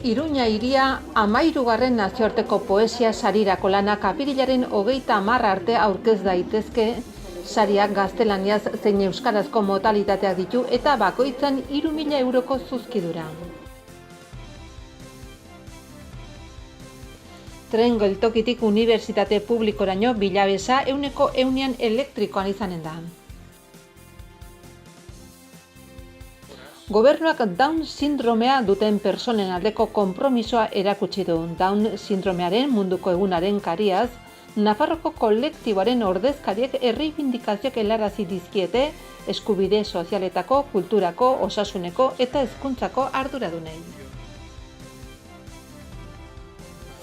Iruña hiria 13. nazioarteko poesia sarirako lanak apirilaren 30 arte aurkez daitezke. Sariak gaztelaniaz zein euskarazko modalitateak ditu eta bakoitzan 3.000 euroko zuzkidura. Tren geltokitik unibertsitate publikoraino bilabesa 100% elektrikoan izanen da. Gobernuak Down sindromea duten personen aldeko konpromisoa erakutsi du. Down sindromearen munduko egunaren kariaz, Nafarroko kolektiboaren ordezkariek erreibindikazioak helarazi dizkiete eskubide sozialetako, kulturako, osasuneko eta hezkuntzako arduradunei.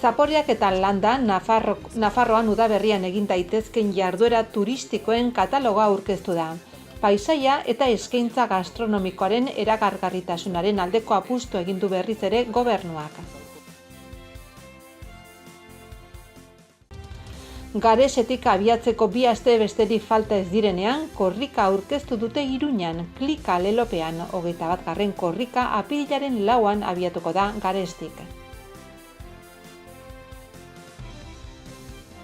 Zaporeak eta landa Nafarroan udaberrian egin daitezken jarduera turistikoen kataloga aurkeztu da. Paisaia eta eskaintza gastronomikoaren erakargarritasunaren aldeko apustu egin du berriz ere gobernuak. Garesetik abiatzeko 2 aste besterik falta ez direnean, korrika aurkeztu dute Iruñan, Klika lelopean. 21. korrika apirilaren 4an abiatuko da Garestik.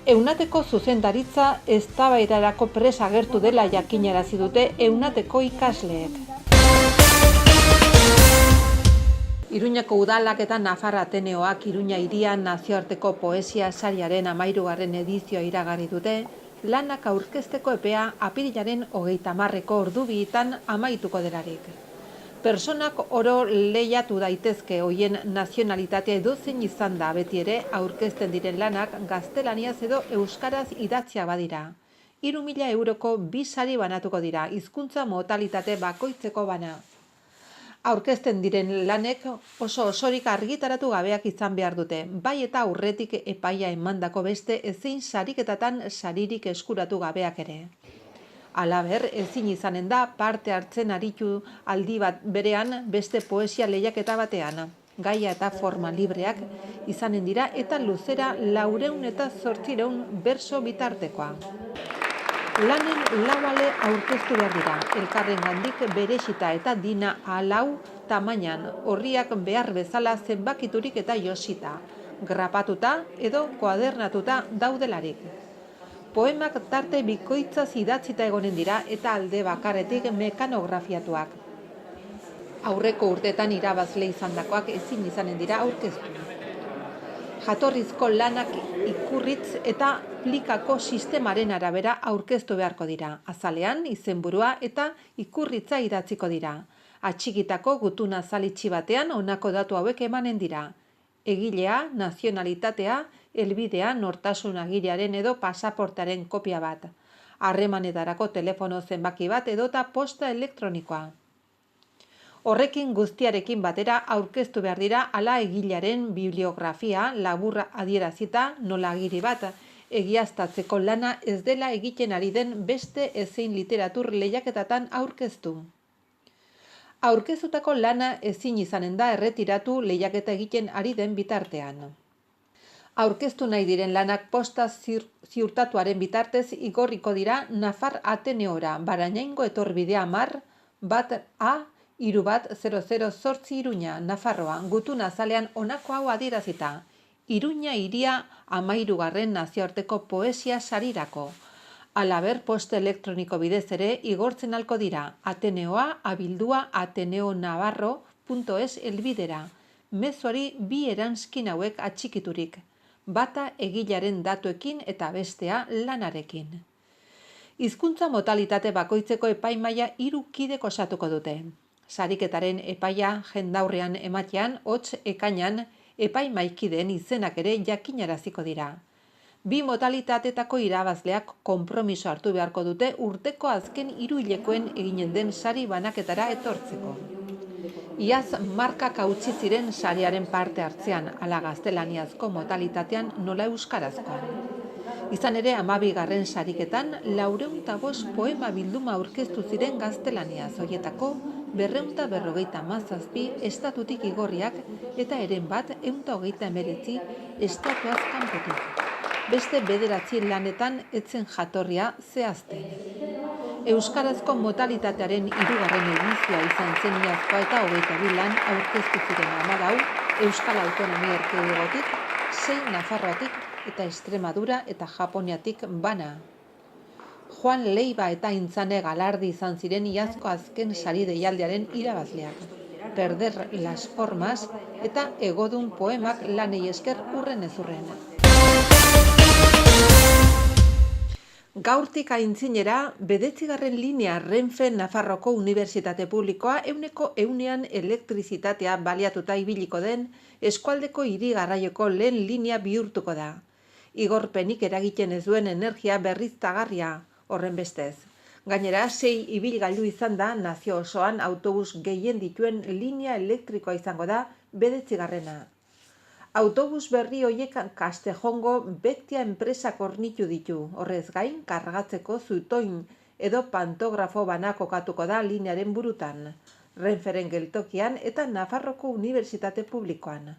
Eunateko zuzendaritza eztabaidarako prest agertu dela jakinarazi dute Eunateko ikasleek. Iruñako udalak eta Nafar Ateneoak Iruña hiria nazioarteko poesia sariaren 13. edizioa iragarri dute, lanak aurkezteko epea apirilaren 30ko ordu 2etan amaituko delarik. Personak oro lehiatu daitezke hoien nazionalitatea edozein izan da, beti ere aurkezten diren lanak gaztelaniaz edo euskaraz idatzia badira. 3.000 euroko 2 sari banatuko dira, hizkuntza modalitate bakoitzeko bana. Aurkezten diren lanek osorik argitaratu gabeak izan behar dute, bai eta aurretik epaia emandako beste ezein sariketatan saririk eskuratu gabeak ere. Halaber, ezin izanen da parte hartzen aritu aldi bat berean beste poesia lehiaketa batean. Gaia eta forma libreak izanen dira eta luzera 400 eta 800 berso bitartekoa. Lanen 4 ale aurkeztu behar dira, elkarrengandik berexita eta dina 4 tamainan, orriak behar bezala zenbakiturik eta josita, grapatuta edo koadernatuta daudelarik. Poemak tarte bikoitzaz idatzita egonen dira eta alde bakarretik mekanografiatuak. Aurreko urteetan irabazle izandakoak ezin izanen dira aurkeztu. Jatorrizko lanak ikurritz eta plikako sistemaren arabera aurkeztu beharko dira. Azalean, izenburua eta ikurritza idatziko dira. Atxikitako gutuna zalitsi batean honako datu hauek emanen dira. Egilea, nazionalitatea, helbidea, nortasun agiriaren edo pasaportaren kopia bat. Harremanetarako telefono zenbaki bat edota posta elektronikoa. Horrekin guztiarekin batera aurkeztu behar dira hala egilearen bibliografia laburra adierazita nola agiri bat, egiaztatzeko lana ez dela egiten ari den beste ezein literatur lehiaketatan aurkeztu. Aurkeztutako lana ezin izanen da erretiratu lehiaketa egiten ari den bitartean. Aurkeztu nahi diren lanak posta ziurtatuaren bitartez igorriko dira Nafar Ateneora, Barañaingo etorbidea 10A310008 Iruña, Nafarroa, gutuna azalean honako hau adierazita. Iruña hiria 13. nazioarteko poesia sarirako. Halaber, posta elektroniko bidez ere igortzen halko dira, Ateneoa abildua ateneonavarro.es helbidera. Mezuari 2 eranskin hauek atxikiturik, bata egilaren datuekin eta bestea lanarekin. Hizkuntza modalitate bakoitzeko epaimaila 3 kidek osatuko dute. Sariketaren epaia jendaurrean ematean, hots ekainan epaimaikideen izenak ere jakinaraziko dira. 2 modalitatetako irabazleak konpromiso hartu beharko dute urteko azken 3 hilekoen eginen den sari banaketara etortzeko. Iaz markak hautsi ziren sariaren parte hartzean, ala gaztelaniazko modalitatean nola euskarazkoan. Izan ere 12. sariketan 405 poema bilduma aurkeztu ziren gaztelaniaz, hoietako 257 estatutik igorriak eta eren bat 129 estatuaz kanpotik. Beste 9 lanetan etzen jatorria zehazten. Euskarazko modalitatearen 3. edizioa izan zen iazkoa eta 22 lan aurkeztu ziren 14 Euskal Autonomia Erkidegotik, 6 Nafarroatik eta Extremadura eta Japoniatik bana. Juan Leiva eta Intzane Galardi izan ziren iazko azken sari deialdiaren irabazleak. Perder las formas eta Egodun poemak lanei esker urren ezurren. Gaurtik aintzinera, 9. linea Renfe Nafarroko Unibertsitate Publikoa 100% elektrizitatea baliatuta ibiliko den eskualdeko hiri garraioko lehen linea bihurtuko da. Igorpenik eragiten ez duen energia berriztagarria, horren bestez. Gainera, 6 ibilgailu izan da nazio osoan autobus gehien dituen linea elektrikoa izango da 9. Autobus berri horiek Castejongo Bektia enpresak hornitu ditu. Horrez gain, kargatzeko zutoin edo pantografo bana kokatuko da linearen burutan, Renferen geltokian eta Nafarroko Unibertsitate Publikoan.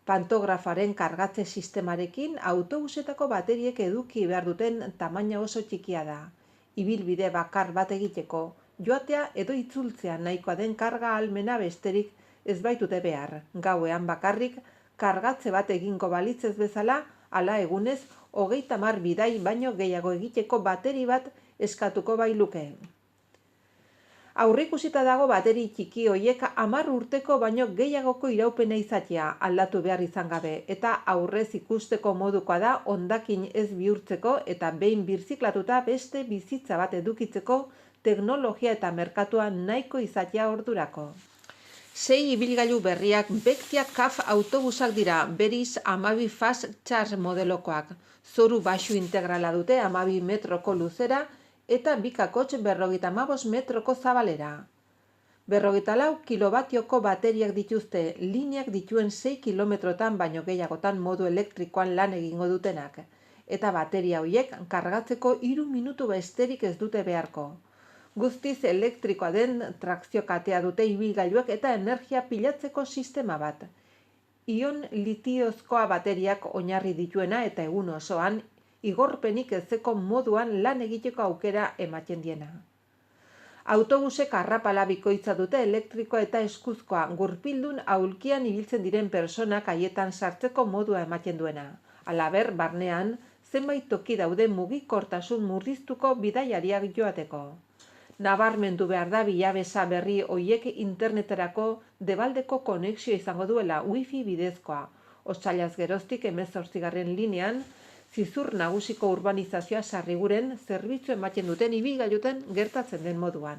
Pantografoaren kargatze sistemarekin autobusetako bateriek eduki behar duten tamaina oso txikia da. Ibilbide bakar bat egiteko, joatea edo itzultzea nahikoa den karga ahalmena besterik ez baitute behar. Gauean bakarrik, kargatze bat egingo balitz ez bezala, hala egunez, 30 bidai baino gehiago egiteko bateri bat eskatuko bailuke. Aurreikusita dago bateri txiki hoiek 10 urteko baino gehiagoko iraupena izatea aldatu behar izan gabe, eta aurrez ikusteko modukoa da hondakin ez bihurtzeko eta behin birziklatuta beste bizitza bat edukitzeko teknologia eta merkatua nahiko izatea ordurako. 6 ibilgailu berriak Bektia CAF autobusak dira, beriz 12 fast charge modelokoak. Zoru baxu integrala dute 12 metroko luzera eta bikakotx 55 metroko zabalera. 44 kilobatioko bateriak dituzte, lineak dituen 6 kilometrotan baino gehiagotan modu elektrikoan lan egingo dutenak. Eta bateria horiek kargatzeko 3 minutu besterik ez dute beharko. Guztiz elektrikoa den trakzio katea dute ibilgailuek eta energia pilatzeko sistema bat. Ion litiozkoa bateriak oinarri dituena eta egun osoan, igorpenik ezeko moduan lan egiteko aukera ematen diena. Autobusek arrapala bikoitza dute elektrikoa eta eskuzkoa, gurpildun aulkian ibiltzen diren personak haietan sartzeko modua ematen duena. Halaber, barnean, zenbait toki daude mugikortasun murriztuko bidaiariak joateko. Nabarmendu behar da bilabesa berri hoiek interneterako debaldeko konexio izango duela wifi bidezkoa. Otsailaz geroztik 18. linean, zizur nagusiko urbanizazioa Sarriguren zerbitzu ematen duten ibilgailuten gertatzen den moduan.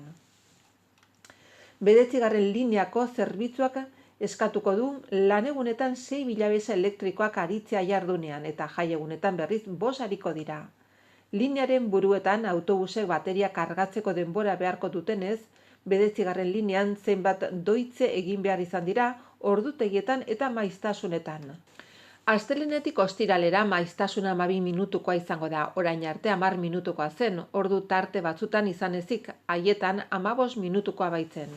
9. lineako zerbitzuak eskatuko du lanegunetan 6 bilabesa elektrikoak aritzea jardunean eta jaiegunetan berriz 5 ariko dira. Linearen buruetan autobusek bateria kargatzeko denbora beharko dutenez, 9. linean zenbat doitze egin behar izan dira ordutegietan eta maiztasunetan. Astelehenetik ostiralera maiztasuna 12 minutukoa izango da, orain arte 10 minutukoa zen, ordu tarte batzutan izan ezik, haietan 15 minutukoa baitzen.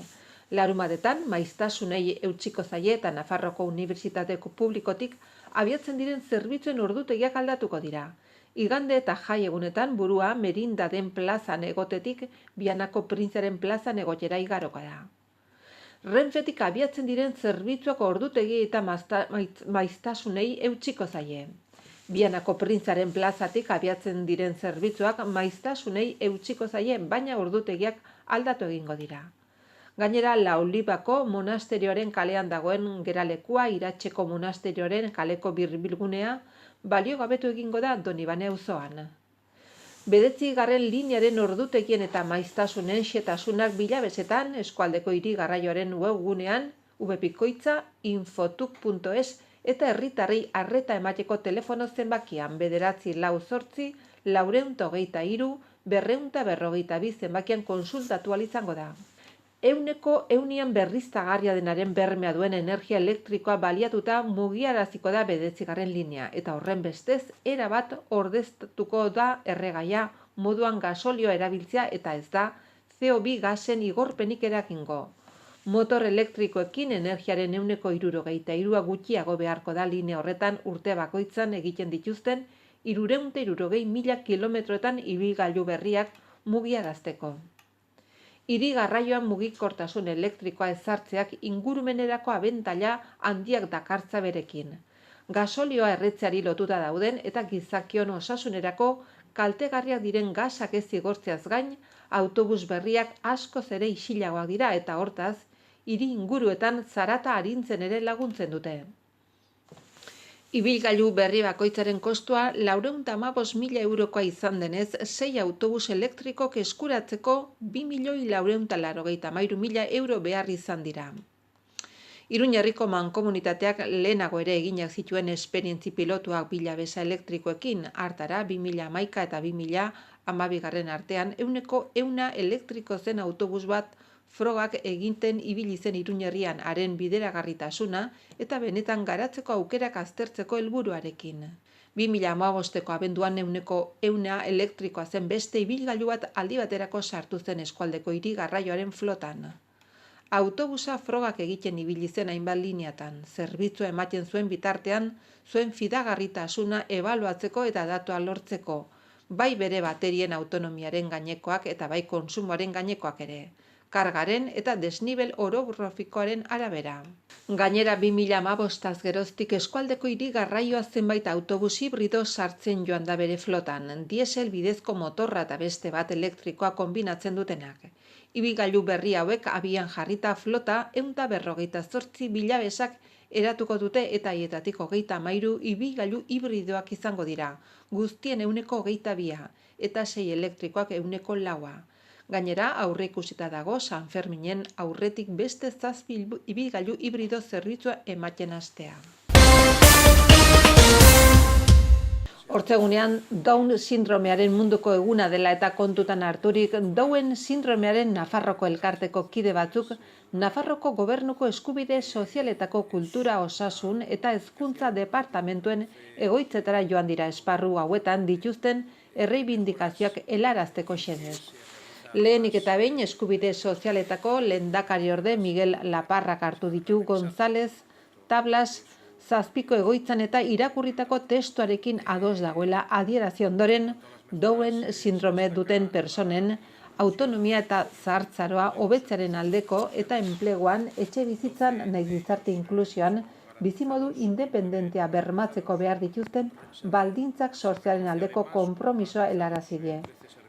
Larumadetan maiztasunei eutsiko zaie eta Nafarroko Unibertsitateko Publikotik abiatzen diren zerbitzuen ordutegiak aldatuko dira. Igande eta jai egunetan burua Merinda den plazan egotetik Bianako Printzaren plazan egotera igaroko da. Renfetik abiatzen diren zerbitzuak ordutegi eta maiztasunei eutsiko zaie. Bianako Printzaren plazatik abiatzen diren zerbitzuak maiztasunei eutsiko zaie, baina ordutegiak aldatu egingo dira. Gainera, Laulibako monasterioaren kalean dagoen geralekua, Iratzeko monasterioaren kaleko birbilgunea, baliogabetu egingo da Donibane auzoan. 9. linearen ordutegien eta maiztasunen xetasunak bilabesetan eskualdeko hiri garraioaren webgunean www.infotuk.es eta herritarrei arreta emateko telefono zenbakian 948 423 242 zenbakian konsultatu ahal izango da. 100% berriztagarria denaren bermea duen energia elektrikoa baliatuta mugiaraziko da 9. linea eta horren bestez erabat ordeztuko da erregaia moduan gasolioa erabiltzea eta ez da CO2 gasen igorpenik eragingo. Motor elektrikoekin energiaren 63% gutxiago beharko da linea horretan urte bakoitzan egiten dituzten 360.000 kilometroetan ibilgailu berriak mugiarazteko. Hiri garraioan mugikortasun elektrikoa ezartzeak ingurumenerako abantaila handiak dakartza berekin. Gasolioa erretzeari lotuta dauden eta gizakion osasunerako kaltegarriak diren gasak ez zigortzeaz gain, autobus berriak askoz ere isilagoak dira eta hortaz, hiri inguruetan zarata arintzen ere laguntzen dute. Ibilgailu berri bakoitzaren kostua 415.000 eurokoa izan denez, 6 autobus elektrikok eskuratzeko 2.483.000 euro behar izan dira. Iruña herriko mankomunitateak lehenago ere eginak zituen esperientzi pilotuak bilabesa elektrikoekin, hartara 2011 eta 2012 artean 100 elektriko zen autobus bat frogak eginten ibili zen Iruña herrian haren bideragarritasuna eta benetan garatzeko aukerak aztertzeko helburuarekin. 2015ko abenduan 100 elektrikoa zen beste ibilgailu bat aldi baterako sartu zen eskualdeko hiri garraioaren flotan. Autobusa frogak egiten ibili zen hainbat lineatan, zerbitzua ematen zuen bitartean, zuen fidagarritasuna ebaluatzeko eta datua lortzeko, bai bere baterien autonomiaren gainekoak eta bai kontsumoaren gainekoak ere, kargaren eta desnibel orografikoaren arabera. Gainera 2015 geroztik eskualdeko hiri garraioa zenbait autobus hibrido sartzen joan da bere flotan, diesel bidezko motorra eta beste bat elektrikoa konbinatzen dutenak. Ibilgailu berri hauek abian jarrita flota 158 bilabesak eratuko dute eta haietatik 33 ibilgailu hibridoak izango dira, guztien 122 eta 6 elektrikoak 104. Gainera, aurreikusita dago San Ferminen aurretik beste 7 ibilgailu hibrido zerbitzua ematen hastea. Hortzegunean, Down sindromearen munduko eguna dela eta kontutan harturik, Down sindromearen Nafarroko elkarteko kide batzuk, Nafarroko gobernuko eskubide sozialetako kultura osasun eta hezkuntza departamentuen egoitzetara joan dira esparru hauetan dituzten erreibindikazioak helarazteko xedez. Lehenik eta behin eskubide sozialetako lehendakariorde Miguel Laparrak hartu ditu González, Tablas, zazpiko egoitzan eta irakurritako testuarekin ados dagoela adierazi ondoren Down sindrome duten personen autonomia eta zahartzaroa hobetzearen aldeko eta enpleguan, etxe bizitzan nahi gizarte inklusioan bizimodu independentea bermatzeko behar dituzten baldintzak sortzearen aldeko konpromisoa helarazi die,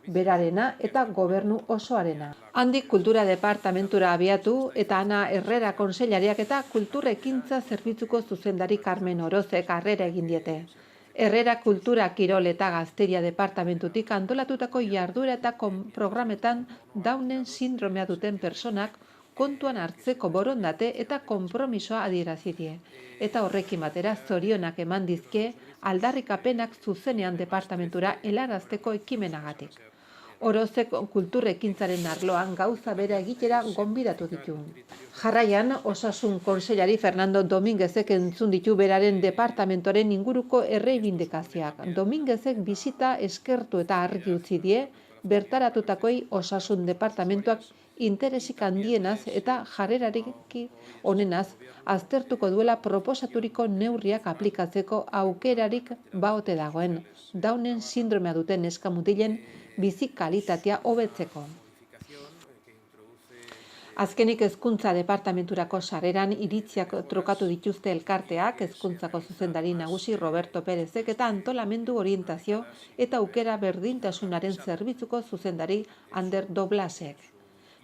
berarena eta gobernu osoarena. Handik kultura departamentura abiatu eta Ana Herrera kontseilariak eta kultur ekintza zerbitzuko zuzendari Carmen Orozek harrera egin diete. Herrera kultura, kirol eta gazteria departamentutik antolatutako jarduera eta programetan Downen sindromea duten personak kontuan hartzeko borondate eta konpromisoa adierazi die. Eta horrekin batera zorionak eman dizkie aldarrikapenak zuzenean departamentura helarazteko ekimenagatik. Orozek kulturrekintzaren arloan gauza bera egitera gonbidatu ditu. Jarraian, osasun kontseilari Fernando Dominguezek entzun ditu beraren departamentoren inguruko erreibindikazioak. Dominguezek bisita eskertu eta argi utzi die, bertaratutakoei osasun departamentuak interesik handienaz eta jarrerarik onenaz aztertuko duela proposaturiko neurriak aplikatzeko aukerarik baote dagoen, Downen sindromea duten neska-mutilen bizi kalitatea hobetzeko. Azkenik hezkuntza departamenturako sarreran iritziak trukatu dituzte elkarteak, hezkuntzako zuzendari nagusi Roberto Pérezek eta antolamendu orientazio eta aukera berdintasunaren zerbitzuko zuzendari Ander Doblasek.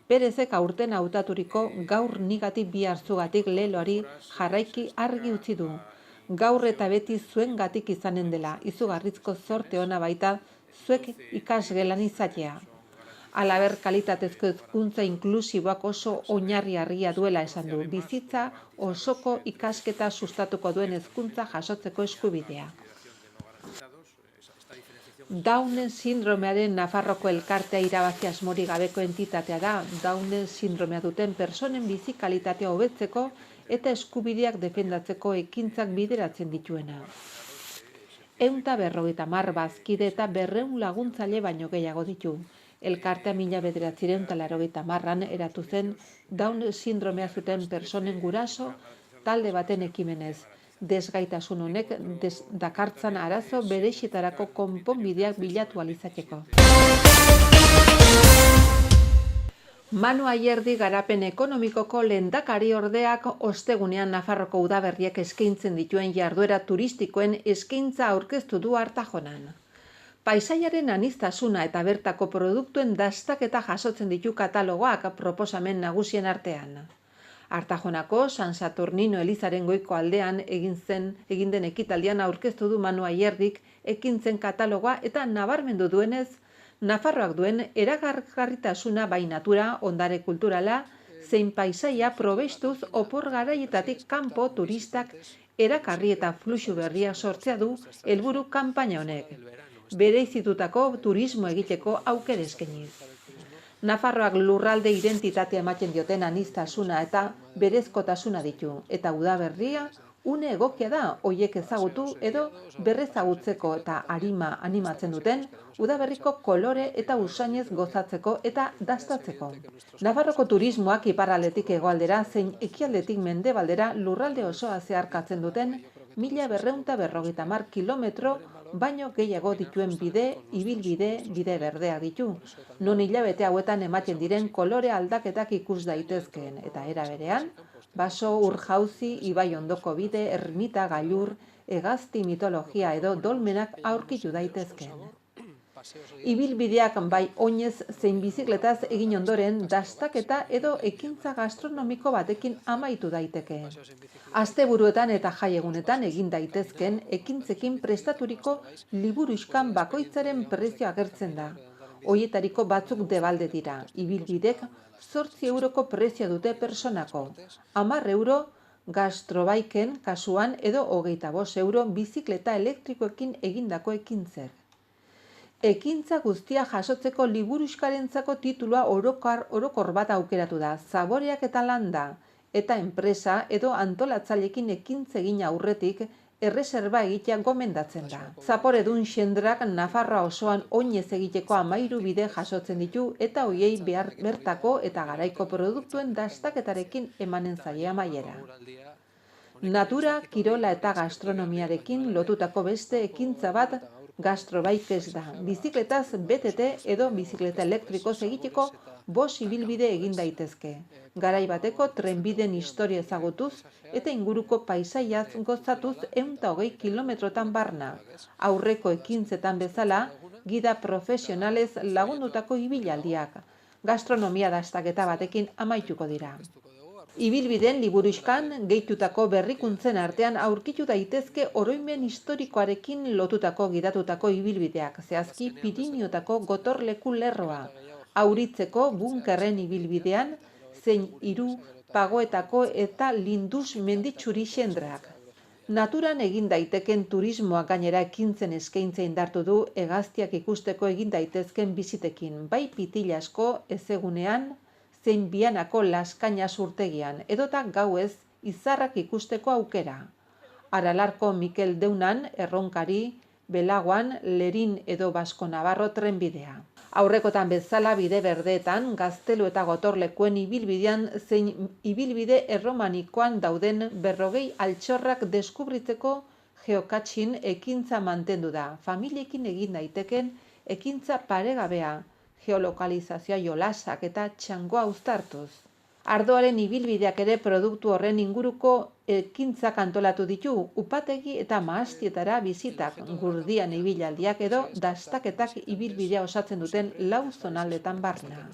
Pérezek aurten hautaturiko gaur nigatik biharzugatik leloari jarraiki argi utzi du. Gaur eta beti zuengatik izanen dela, izugarrizko zorte ona baita zuek ikasgelan izatea. Halaber, kalitatezko hezkuntza inklusiboak oso oinarri argia duela esan du, bizitza osoko ikasketa sustatuko duen hezkuntza jasotzeko eskubidea. Downen sindromearen Nafarroko elkartea irabazi asmorik gabeko entitatea da, Downen sindromea duten personen bizi kalitatea hobetzeko eta eskubideak defendatzeko ekintzak bideratzen dituena. 150 bazkide eta 200 laguntzaile baino gehiago ditu. Elkartea 1980an eratu zen Down sindromea zuten personen guraso talde baten ekimenez. Desgaitasun honek dakartzan arazo berexetarako konponbideak bilatu ahal izateko. Manu Ayerdi garapen ekonomikoko lehendakari ordeak ostegunean Nafarroko udaberriek eskaintzen dituen jarduera turistikoen eskaintza aurkeztu du Artajonan. Paisaiaren aniztasuna eta bertako produktuen dastaketa jasotzen ditu katalogoak proposamen nagusien artean. Artajonako San Saturnino elizaren goiko aldean egin den ekitaldian aurkeztu du Manu Ayerdik ekintzen katalogoa eta nabarmendu duenez, Nafarroak duen erakargarritasuna bai natura, ondare kulturala, zein paisaia probestuz opor garaietatik kanpo turistak erakarri eta fluxu berria sortzea du helburu kanpaina honek, bereizitutako turismo egiteko aukera eskainiz. Nafarroak lurralde identitatea ematen dioten aniztasuna eta berezkotasuna ditu, eta udaberria une egokia da hoiek ezagutu edo berrezagutzeko eta animatzen duten udaberriko kolore eta usainez gozatzeko eta dastatzeko. Nafarroko turismoak iparraldetik hegoaldera zein ekialdetik mendebaldera lurralde osoa zeharkatzen duten 1250 kilometro baino gehiago dituen ibilbide berdea ditu, non hilabete hauetan ematen diren kolore aldaketak ikus daitezkeen, eta era berean, baso, urjauzi, ibai ondoko bide, ermita, gailur, hegazti mitologia edo dolmenak aurkitu daitezkeen. Ibilbideak bai oinez zein bizikletaz egin ondoren dastaketa edo ekintza gastronomiko batekin amaitu daiteke. Asteburuetan eta jaiegunetan egin daitezken ekintzekin prestaturiko liburuxkan bakoitzaren prezio agertzen da. Hoietariko batzuk debalde dira, ibilbidek 8 euroko prezio dute personako, 10 euro gastrobaiken kasuan edo 25 euro bizikleta elektrikoekin egindako ekintzek. Ekintza guztia jasotzeko liburuxkarentzako titulua orokor bat aukeratu da, zaboreak eta landa, eta enpresa edo antolatzailekin ekintza egin aurretik erreserba egitea gomendatzen da. Zaporedun xendrak Nafarroa osoan oinez egiteko 13 bide jasotzen ditu eta hoiei bertako eta garaiko produktuen dastaketarekin emanen zaie amaiera. Natura, kirola eta gastronomiarekin lotutako beste ekintza bat gastrobikez da. Bizikletaz BTT edo bizikleta elektrikoz egiteko 5 ibilbide egin daitezke. Garai bateko trenbideen historia ezagutuz eta inguruko paisaiaz gozatuz 120 kilometrotan barna. Aurreko ekintzetan bezala, gida profesionalez lagundutako ibilaldiak. Gastronomia dastaketa batekin amaituko dira. Ibilbideen liburuxkan gehitutako berrikuntzen artean aurkitu daitezke oroimen historikoarekin lotutako gidatutako ibilbideak, zehazki Pirinioetako gotorleku lerroa, Auritzeko bunkerren ibilbidean, zein Hiru Pagoetako eta Linduz menditsuri xendrak. Naturan egin daiteken turismoak gainera ekintzen eskaintza indartu du hegaztiak ikusteko egin daitezken bizitekin, bai Pitilasko ezegunean, zein Bianako Laskaina urtegian, edota gauez izarrak ikusteko aukera. Aralarko Mikel Deunan, Erronkari, Belaguan, Lerin edo Basko Navarro trenbidea. Aurrekotan bezala bide berdeetan, Gaztelu eta Gotorlekuen ibilbidean zein ibilbide erromanikoan dauden 40 altxorrak deskubritzeko geokatxin ekintza mantendu da. Familiekin egin daiteken ekintza paregabea, geolokalizazioa jolasak eta txangoa uztartuz. Ardoaren ibilbideak ere produktu horren inguruko ekintzak antolatu ditu, upategi eta mahastietara bizitak, gurdian ibilaldiak edo dastaketak ibilbidea osatzen duten 4 zonaldetan barna.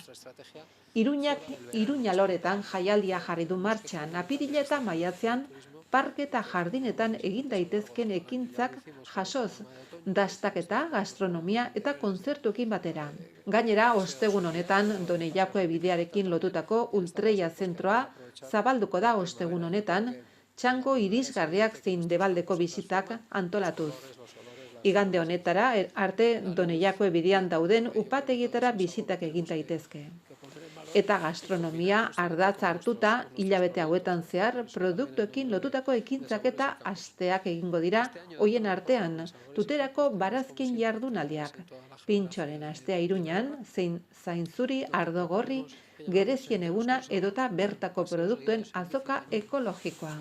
Iruña loretan jaialdia jarri du martxan, apirila eta maiatzean parke eta jardinetan egin daitezken ekintzak jasoz, dastaketa, gastronomia eta kontzertuekin batera. Gainera, ostegun honetan Doneiakoe bidearekin lotutako Ultreia zentroa zabalduko da ostegun honetan, txango irisgarriak zein debaldeko bizitak antolatuz. Igande honetara arte Doneiakoe bidean dauden upategietara bizitak egin daitezke. Eta gastronomia ardatz hartuta hilabete hauetan zehar produktuekin lotutako ekintzak eta asteak egingo dira hoien artean Tuterako barazkien jardunaldiak. Pintxoaren astea Iruñan, zein Zainzuri, Ardogorri, Gerezien eguna edota bertako produktuen azoka ekologikoa.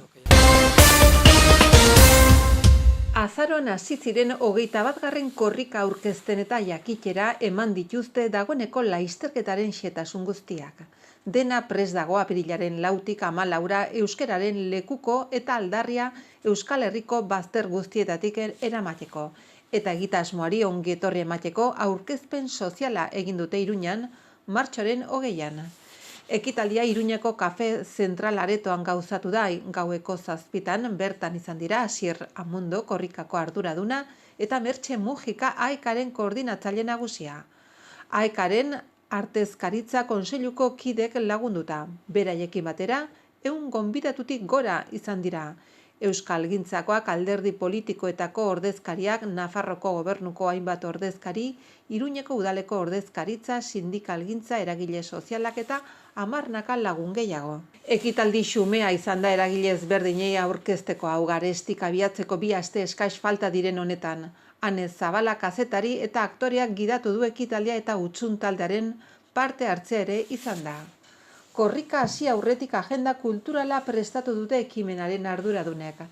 Azaroan hasi ziren 21. korrika aurkezten eta jakitera eman dituzte dagoeneko lasterketaren xehetasun guztiak. Dena prest dago apirilaren 4tik 14ra euskararen lekuko eta aldarria Euskal Herriko bazter guztietatik eramateko. Eta egitasmoari ongi etorri emateko aurkezpen soziala egin dute Iruñan martxoaren 20an. Ekitaldia Iruñeko kafe zentral aretoan gauzatu da, gaueko 7 bertan izan dira Asier Amundo korrikako arduraduna eta Mertxe Mujika AEKaren koordinatzaile nagusia. AEKaren artezkaritza kontseiluko kidek lagunduta, beraiekin batera 100 gonbidatutik gora izan dira. Euskalgintzakoak, alderdi politikoetako ordezkariak, Nafarroko gobernuko hainbat ordezkari, Iruñeko udaleko ordezkaritza, sindikalgintza, eragile sozialak eta 10 lagun gehiago. Ekitaldi xumea izan da eragile ezberdinei aurkezteko hau, Garestik abiatzeko 2 aste eskais falta diren honetan. Ane Zabala kazetari eta aktoreak gidatu du ekitaldia eta Hutsune taldearen parte hartzea ere izan da. Korrika hasi aurretik agenda kulturala prestatu dute ekimenaren arduradunek.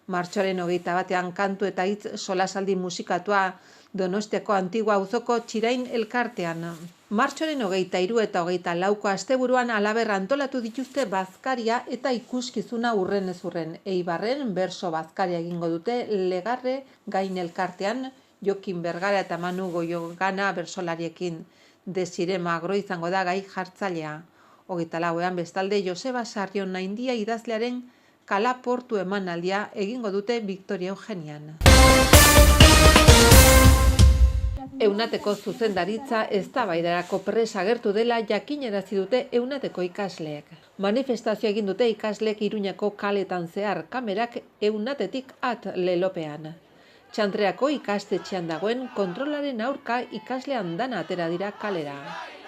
Martxoaren 21ean kantu eta hitz solasaldi musikatua Donostiako Antigua auzoko Txirain elkartean. Martxoaren 23 eta 24ko asteburuan halaber antolatu dituzte bazkaria eta ikuskizuna urrenez urren. Eibarren berso bazkaria egingo dute Legarre Gain elkartean, Jokin Bergara eta Manu Goiogana bersolariekin. Desire Magro izango da gai jartzailea. 24ean bestalde Joseba Sarrionaindia idazlearen kalaportu emanaldia egingo dute Victoria Eugenian. Eunateko zuzendaritza eztabaidarako prest agertu dela jakinarazi dute Eunateko ikasleek. Manifestazio egin dute ikasleek Iruñako kaletan zehar, kamerak Eunatetik at lelopean. Txantreako ikastetxean dagoen kontrolaren aurka ikasle andana atera dira kalera.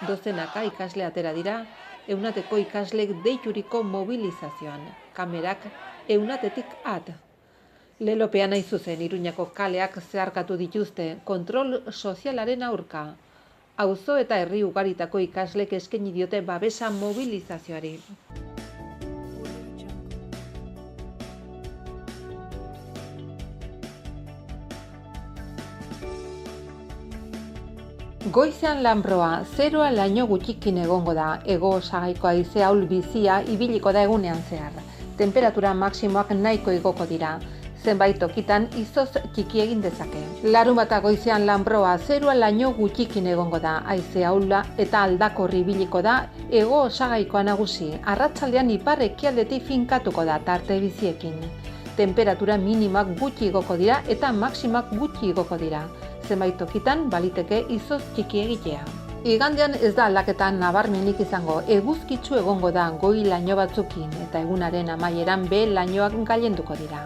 Dozenaka ikasle atera dira Eunateko ikasleek deituriko mobilizazioan. Kamerak Eunatetik at. Lelopean nahi zuzen Iruñako kaleak zeharkatu dituzte kontrol sozialaren aurka. Auzo eta herri ugaritako ikaslek eskaini diote babesa mobilizazioari. Goizean lanbroa, zeroa laino gutxikin egongo da, hego osagaiko haize ahul bizia ibiliko da egunean zehar. Temperatura maksimoak nahiko igoko dira. Zenbait tokitan izoz txiki egin dezake. Larunbata goizean lanbroa, zeroa laino gutxikin egongo da, haize ahula eta aldakorri ibiliko da hego osagaikoa nagusi. Arratsaldean ipar ekialdetik finkatuko da tarte biziekin. Temperatura minimak gutxi igoko dira eta maksimak gutxi igoko dira. Zenbait tokitan baliteke izoz txiki egitea. Igandean ez da aldaketa nabarmenik izango, eguzkitsu egongo da goi laino batzukin eta egunaren amaieran behe lainoak gailenduko dira.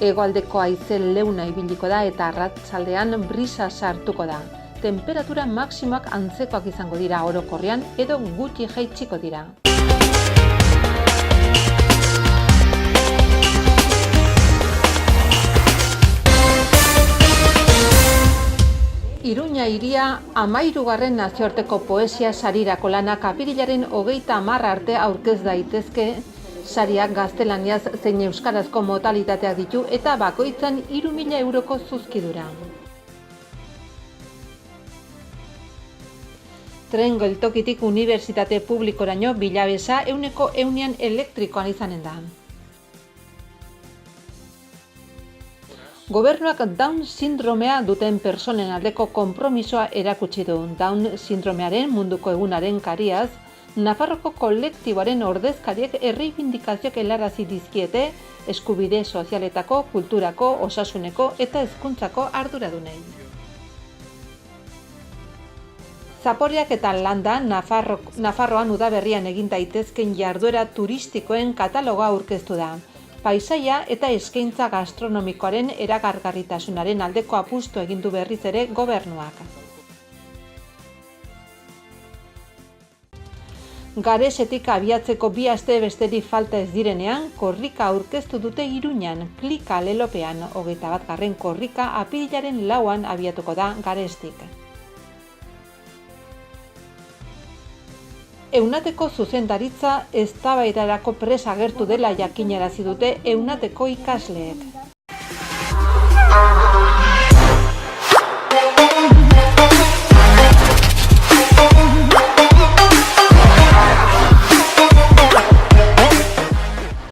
Hegoaldeko haize leuna ibiliko da eta arratsaldean brisa sartuko da. Temperatura maksimoak antzekoak izango dira orokorrean edo gutxi jaitsiko dira. Iruña hiria 13. nazioarteko poesia sarirako lanak apirilaren 30 arte aurkez daitezke. Sariak gaztelaniaz zein euskarazko modalitateak ditu eta bakoitzan 3.000 euroko zuzkidura. Tren geltokitik unibertsitate publikoraino bilabesa 100% elektrikoan izanen da. Gobernuak Down sindromea duten pertsonen aldeko konpromisoa erakutsi du. Down sindromearen munduko egunaren kariaz, Nafarroko kolektiboaren ordezkariek erreibindikazioak helarazi dizkiete eskubide sozialetako, kulturako, osasuneko eta hezkuntzako arduradunei. Zaporeak eta landa Nafarroan udaberrian egin daitezken jarduera turistikoen kataloga aurkeztu da. Paisaia eta eskaintza gastronomikoaren erakargarritasunaren aldeko apustu egin du berriz ere gobernuak. Garesetik abiatzeko 2 aste besterik falta ez direnean, korrika aurkeztu dute Iruñan, Klika lelopean, 21. korrika apirilaren 4an abiatuko da Garestik. Eunateko zuzendaritza eztabaidarako prest agertu dela jakinarazi dute Eunateko ikasleek.